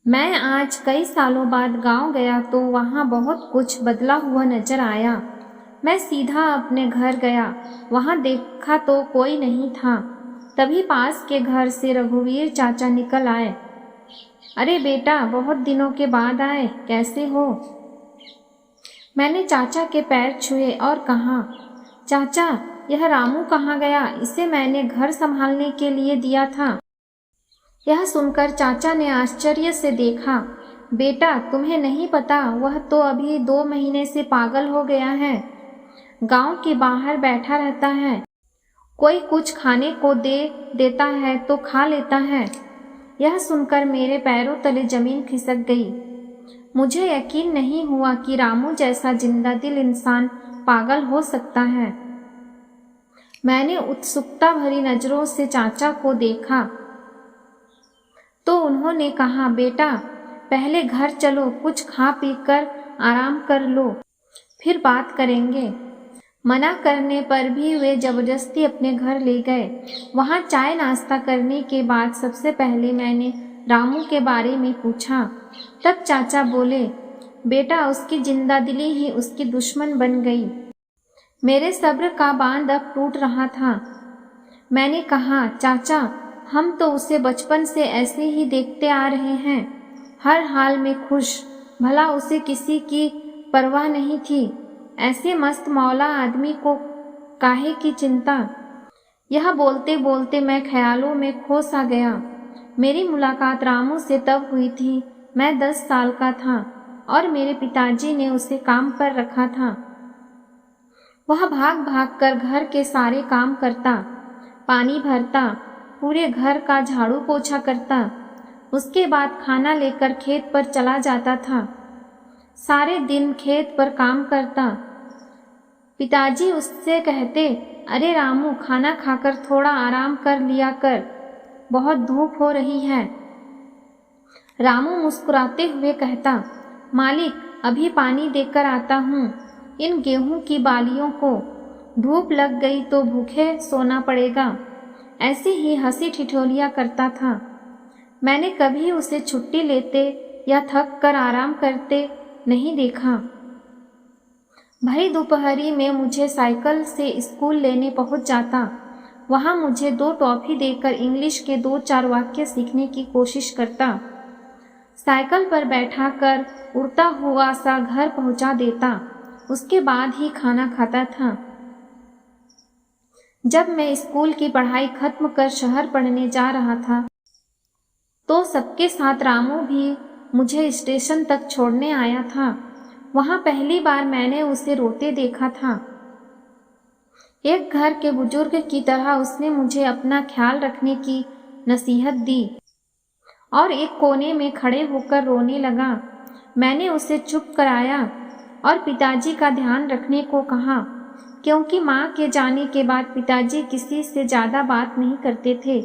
मैं आज कई सालों बाद गांव गया तो वहां बहुत कुछ बदला हुआ नजर आया। मैं सीधा अपने घर गया, वहां देखा तो कोई नहीं था। तभी पास के घर से रघुवीर चाचा निकल आए। अरे बेटा, बहुत दिनों के बाद आए, कैसे हो? मैंने चाचा के पैर छुए और कहा, चाचा, यह रामू कहाँ गया? इसे मैंने घर संभालने के लिए दिया था। यह सुनकर चाचा ने आश्चर्य से देखा। बेटा, तुम्हें नहीं पता, वह तो अभी 2 महीने से पागल हो गया है। गांव के बाहर बैठा रहता है। कोई कुछ खाने को दे देता है तो खा लेता है। यह सुनकर मेरे पैरों तले जमीन खिसक गई। मुझे यकीन नहीं हुआ कि रामू जैसा जिंदा दिल इंसान पागल हो सकता है। मैंने उत्सुकता भरी नजरों से चाचा को देखा तो उन्होंने कहा, बेटा, पहले घर चलो, कुछ खा पी कर आराम कर लो, फिर बात करेंगे। मना करने पर भी वे जबरदस्ती अपने घर ले गए। वहां चाय नाश्ता करने के बाद सबसे पहले मैंने रामू के बारे में पूछा। तब चाचा बोले, बेटा, उसकी जिंदा दिली ही उसकी दुश्मन बन गई। मेरे सब्र का बांध अब टूट रहा था। मैंने कहा, चाचा, हम तो उसे बचपन से ऐसे ही देखते आ रहे हैं, हर हाल में खुश, भला उसे किसी की परवाह नहीं थी। ऐसे मस्त मौला आदमी को काहे की चिंता। यह बोलते बोलते मैं ख्यालों में खो सा गया। मेरी मुलाकात रामू से तब हुई थी, मैं 10 साल का था और मेरे पिताजी ने उसे काम पर रखा था। वह भाग भाग कर घर के सारे काम करता, पानी भरता, पूरे घर का झाड़ू पोछा करता। उसके बाद खाना लेकर खेत पर चला जाता था। सारे दिन खेत पर काम करता। पिताजी उससे कहते, अरे रामू, खाना खाकर थोड़ा आराम कर लिया कर, बहुत धूप हो रही है। रामू मुस्कुराते हुए कहता, मालिक, अभी पानी देकर आता हूँ इन गेहूं की बालियों को, धूप लग गई तो भूखे सोना पड़ेगा। ऐसे ही हंसी ठिठोलियां करता था। मैंने कभी उसे छुट्टी लेते या थक कर आराम करते नहीं देखा। भरी दोपहरी में मुझे साइकिल से स्कूल लेने पहुंच जाता। वहां मुझे 2 टॉफी देकर इंग्लिश के 2-4 वाक्य सीखने की कोशिश करता। साइकिल पर बैठाकर उड़ता हुआ सा घर पहुंचा देता। उसके बाद ही खाना खाता था। जब मैं स्कूल की पढ़ाई खत्म कर शहर पढ़ने जा रहा था तो सबके साथ रामू भी मुझे स्टेशन तक छोड़ने आया था। वहां पहली बार मैंने उसे रोते देखा था। एक घर के बुजुर्ग की तरह उसने मुझे अपना ख्याल रखने की नसीहत दी और एक कोने में खड़े होकर रोने लगा। मैंने उसे चुप कराया और पिताजी का ध्यान रखने को कहा, क्योंकि माँ के जाने के बाद पिताजी किसी से ज़्यादा बात नहीं करते थे,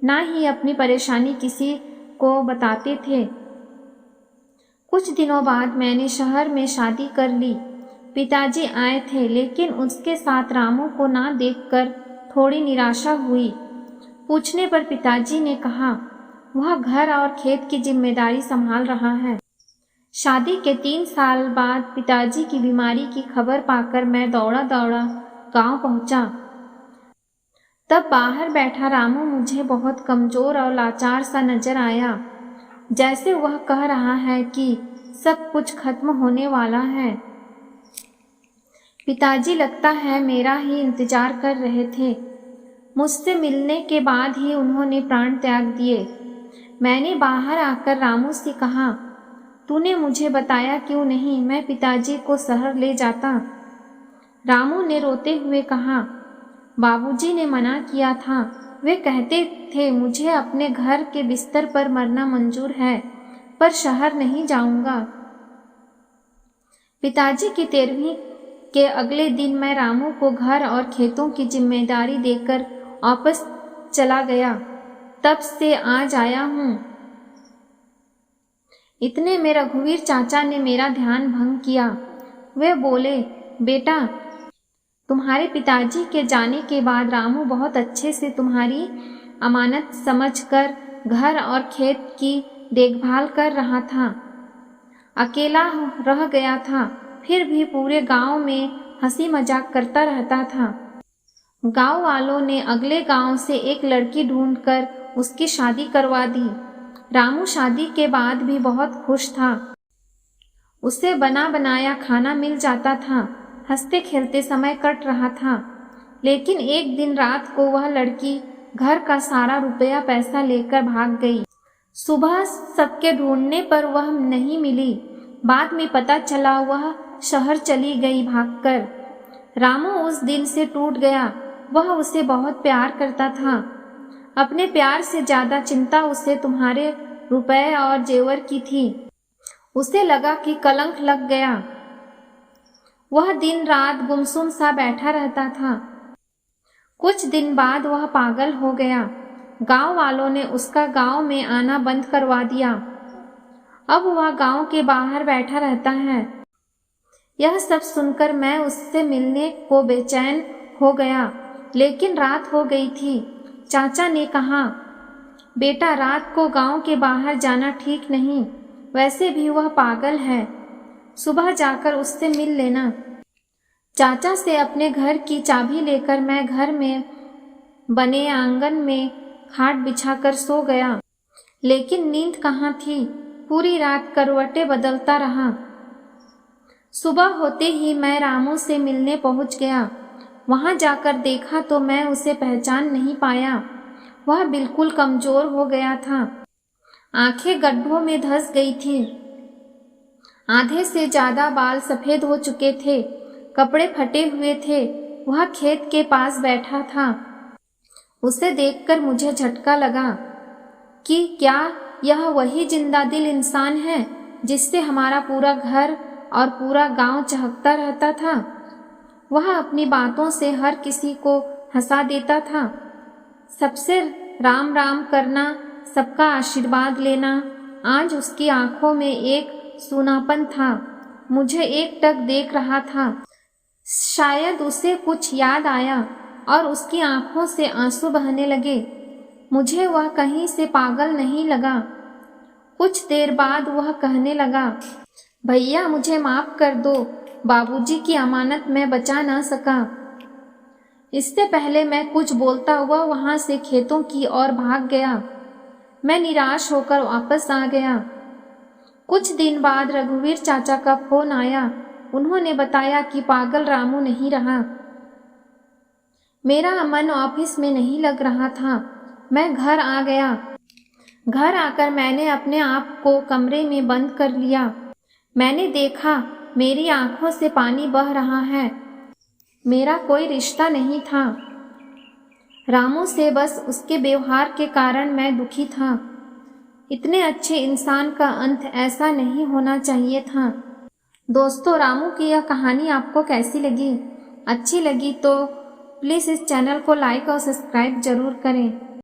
ना ही अपनी परेशानी किसी को बताते थे। कुछ दिनों बाद मैंने शहर में शादी कर ली। पिताजी आए थे, लेकिन उसके साथ रामू को ना देखकर थोड़ी निराशा हुई। पूछने पर पिताजी ने कहा, वह घर और खेत की जिम्मेदारी संभाल रहा है। शादी के 3 साल बाद पिताजी की बीमारी की खबर पाकर मैं दौड़ा दौड़ा गांव पहुंचा। तब बाहर बैठा रामू मुझे बहुत कमजोर और लाचार सा नजर आया, जैसे वह कह रहा है कि सब कुछ खत्म होने वाला है। पिताजी लगता है मेरा ही इंतजार कर रहे थे। मुझसे मिलने के बाद ही उन्होंने प्राण त्याग दिए। मैंने बाहर आकर रामू से कहा, तूने मुझे बताया क्यों नहीं, मैं पिताजी को शहर ले जाता। रामू ने रोते हुए कहा, बाबूजी ने मना किया था। वे कहते थे मुझे अपने घर के बिस्तर पर मरना मंजूर है, पर शहर नहीं जाऊंगा। पिताजी की 13वीं के अगले दिन मैं रामू को घर और खेतों की जिम्मेदारी देकर वापस चला गया। तब से आज आया हूँ। इतने में रघुवीर चाचा ने मेरा ध्यान भंग किया। वे बोले, बेटा, तुम्हारे पिताजी के जाने के बाद रामू बहुत अच्छे से तुम्हारी अमानत समझकर घर और खेत की देखभाल कर रहा था। अकेला रह गया था, फिर भी पूरे गांव में हंसी मजाक करता रहता था। गांव वालों ने अगले गांव से एक लड़की ढूंढकर उसकी शादी करवा दी। रामू शादी के बाद भी बहुत खुश था। उसे बना बनाया खाना मिल जाता था, हंसते खेलते समय कट रहा था। लेकिन एक दिन रात को वह लड़की घर का सारा रुपया पैसा लेकर भाग गई। सुबह सबके ढूंढने पर वह नहीं मिली। बाद में पता चला वह शहर चली गई भागकर। रामू उस दिन से टूट गया। वह उसे बहुत प्यार करता था। अपने प्यार से ज्यादा चिंता उसे तुम्हारे रुपए और जेवर की थी। उसे लगा कि कलंक लग गया। वह दिन रात गुमसुम सा बैठा रहता था। कुछ दिन बाद वह पागल हो गया। गांव वालों ने उसका गांव में आना बंद करवा दिया। अब वह गांव के बाहर बैठा रहता है। यह सब सुनकर मैं उससे मिलने को बेचैन हो गया, लेकिन रात हो गई थी। चाचा ने कहा, बेटा रात को गांव के बाहर जाना ठीक नहीं, वैसे भी वह पागल है, सुबह जाकर उससे मिल लेना। चाचा से अपने घर की चाबी लेकर मैं घर में बने आंगन में खाट बिछाकर सो गया। लेकिन नींद कहाँ थी, पूरी रात करवटें बदलता रहा। सुबह होते ही मैं रामू से मिलने पहुंच गया। वहां जाकर देखा तो मैं उसे पहचान नहीं पाया। वह बिल्कुल कमजोर हो गया था। आंखें गड्ढों में धंस गई थी। आधे से ज्यादा बाल सफेद हो चुके थे। कपड़े फटे हुए थे। वह खेत के पास बैठा था। उसे देखकर मुझे झटका लगा कि क्या यह वही जिंदा दिल इंसान है जिससे हमारा पूरा घर और पूरा गांव चहकता रहता था। वह अपनी बातों से हर किसी को हंसा देता था। सबसे राम राम करना, सबका आशीर्वाद लेना। आज उसकी आंखों में एक सूनापन था। मुझे एकटक देख रहा था। शायद उसे कुछ याद आया और उसकी आंखों से आंसू बहने लगे। मुझे वह कहीं से पागल नहीं लगा। कुछ देर बाद वह कहने लगा, भैया मुझे माफ कर दो, बाबूजी की अमानत मैं बचा ना सका। इससे पहले मैं कुछ बोलता हुआ वहां से खेतों की ओर भाग गया। मैं निराश होकर वापस आ गया। कुछ दिन बाद रघुवीर चाचा का फोन आया। उन्होंने बताया कि पागल रामू नहीं रहा। मेरा मन ऑफिस में नहीं लग रहा था। मैं घर आ गया। घर आकर मैंने अपने आप को कमरे में बंद कर लिया। मैंने देखा मेरी आंखों से पानी बह रहा है। मेरा कोई रिश्ता नहीं था। रामू से बस उसके व्यवहार के कारण मैं दुखी था। इतने अच्छे इंसान का अंत ऐसा नहीं होना चाहिए था। दोस्तों, रामू की यह कहानी आपको कैसी लगी? अच्छी लगी तो प्लीज़ इस चैनल को लाइक और सब्सक्राइब जरूर करें।